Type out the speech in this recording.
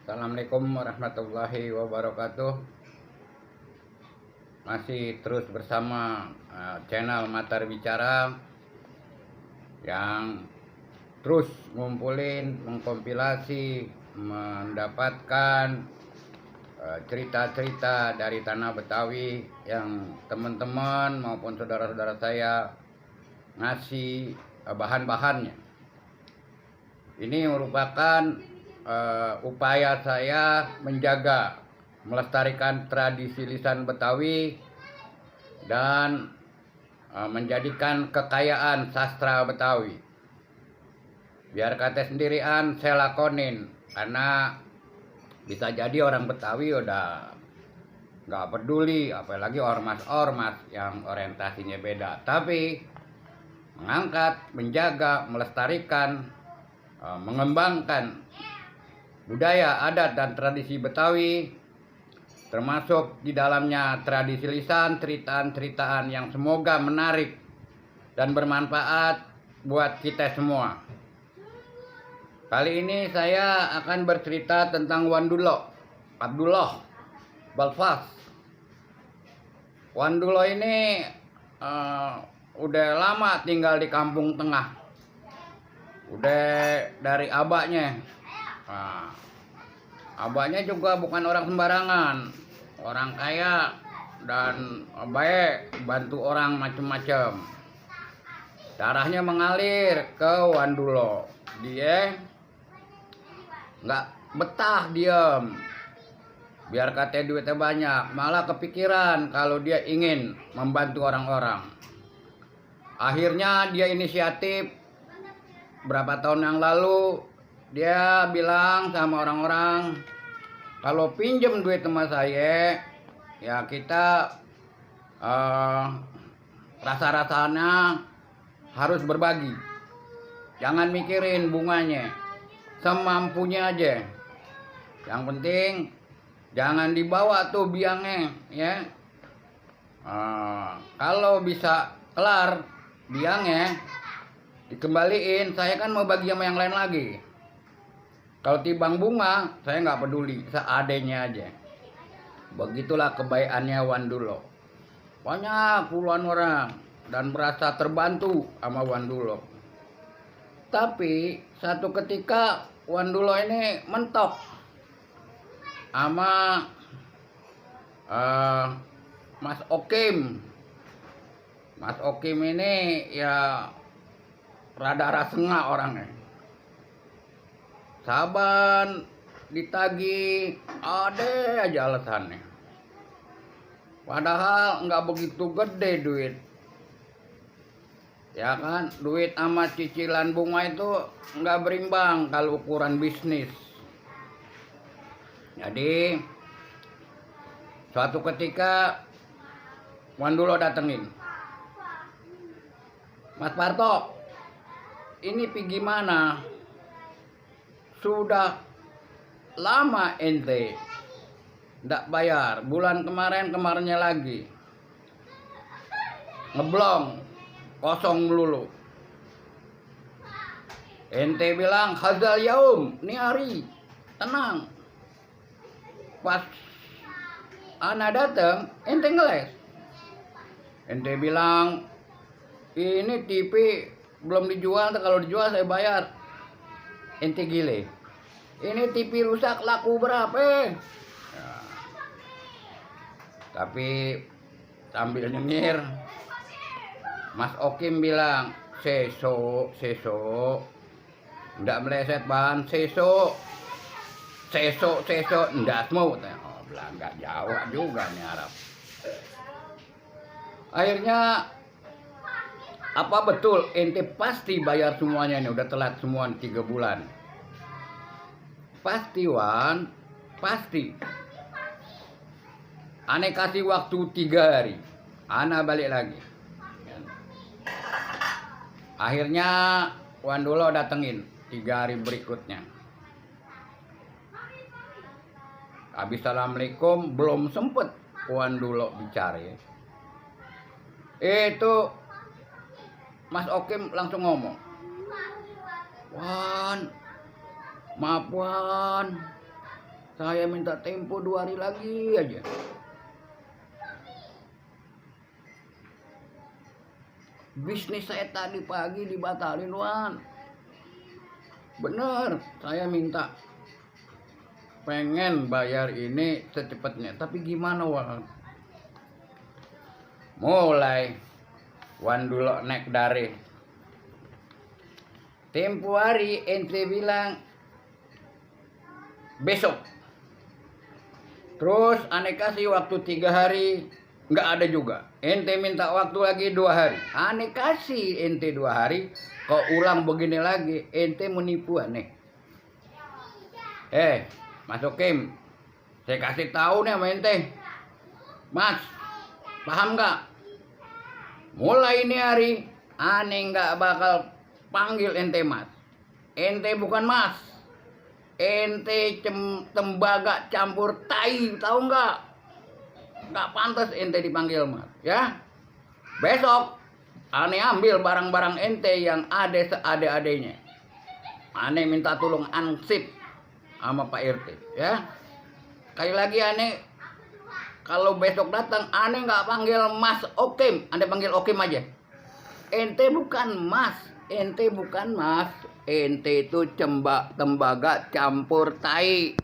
Assalamualaikum warahmatullahi wabarakatuh. Masih terus bersama channel Matar Bicara yang terus ngumpulin, mengkompilasi, mendapatkan cerita-cerita dari tanah Betawi yang teman-teman maupun saudara-saudara saya ngasih bahan-bahannya. Ini merupakan upaya saya menjaga, melestarikan tradisi lisan Betawi dan menjadikan kekayaan sastra Betawi. Biar kata sendirian saya lakonin, karena bisa jadi orang Betawi udah nggak peduli, apalagi ormas-ormas yang orientasinya beda. Tapi mengangkat, menjaga, melestarikan, mengembangkan budaya, adat, dan tradisi Betawi, termasuk di dalamnya tradisi lisan, ceritaan-ceritaan yang semoga menarik dan bermanfaat buat kita semua. Kali ini saya akan bercerita tentang Wandulo Abdullah Balfas. Wandulo ini udah lama tinggal di Kampung Tengah, udah dari abahnya. Abahnya juga bukan orang sembarangan, orang kaya dan baik, bantu orang macam-macam. Darahnya mengalir ke Wandulo. Dia nggak betah diam, biar katanya duitnya banyak, malah kepikiran kalau dia ingin membantu orang-orang. Akhirnya dia inisiatif berapa tahun yang lalu. Dia bilang sama orang-orang, kalau pinjem duit sama saya, ya kita rasa-rasanya harus berbagi. Jangan mikirin bunganya, semampunya aja. Yang penting jangan dibawa tuh biangnya, ya. Kalau bisa kelar biangnya, dikembaliin, saya kan mau bagi sama yang lain lagi. Kalau tibang bunga, saya nggak peduli, seadanya aja. Begitulah kebaikannya Wandulo. Banyak puluhan orang dan merasa terbantu sama Wandulo. Tapi satu ketika Wandulo ini mentok sama Mas Okim. Mas Okim ini ya rada rasengah orangnya. Saban ditagi ada aja alasannya. Padahal nggak begitu gede duit. Ya kan, duit sama cicilan bunga itu nggak berimbang kalau ukuran bisnis. Jadi suatu ketika Wandulo datengin, Mas Parto, ini pergi gimana? Sudah lama ente ndak bayar, bulan kemarinnya lagi ngeblong, kosong melulu. Ente bilang hazal yaum, ini hari tenang. Pas ana dateng, ente ngeles. Ente bilang ini TV belum dijual, kalau dijual saya bayar. Ente gile, ini TV rusak laku berapa? Ya. Tapi sambil nyengir, Mas Okim bilang, seso, ndak meleset ban, seso, ndak mau. Oh, Belanda Jawa juga nih Arab. Akhirnya apa betul ente pasti bayar semuanya nih, udah telat semua 3 bulan. Pasti Wan, pasti. Ane kasih waktu 3 hari, ana balik lagi. Akhirnya Wandulo datengin 3 hari berikutnya. Habis assalamualaikum belum sempet Wandulo bicara. Itu Mas Okim langsung ngomong, Wan, maaf Wan, Saya minta tempo 2 hari lagi aja. Bisnis saya tadi pagi dibatalin, Wan. Bener, saya minta pengen bayar ini secepatnya. Tapi gimana, Wan? Mulai Wan dulu naik dari tempo hari ente bilang besok. Terus aneh kasih waktu 3 hari, nggak ada juga. Ente minta waktu lagi 2 hari. Aneh kasih ente 2 hari. Kau ulang begini lagi, ente menipu aneh. Mas Okim, saya kasih tahu nih sama ente. Mas, paham nggak? Mulai ini hari, aneh nggak bakal panggil ente mas. Ente bukan mas. Ente tembaga campur tai, tahu nggak? Nggak pantas ente dipanggil mas, ya. Besok, aneh ambil barang-barang ente yang ada seade-adenya. Aneh minta tolong ansip sama Pak RT, ya. Sekali lagi aneh, kalau besok datang, aneh nggak panggil Mas Okim, aneh panggil Okim aja. Ente bukan mas, ente bukan mas, ente itu tembaga campur tai.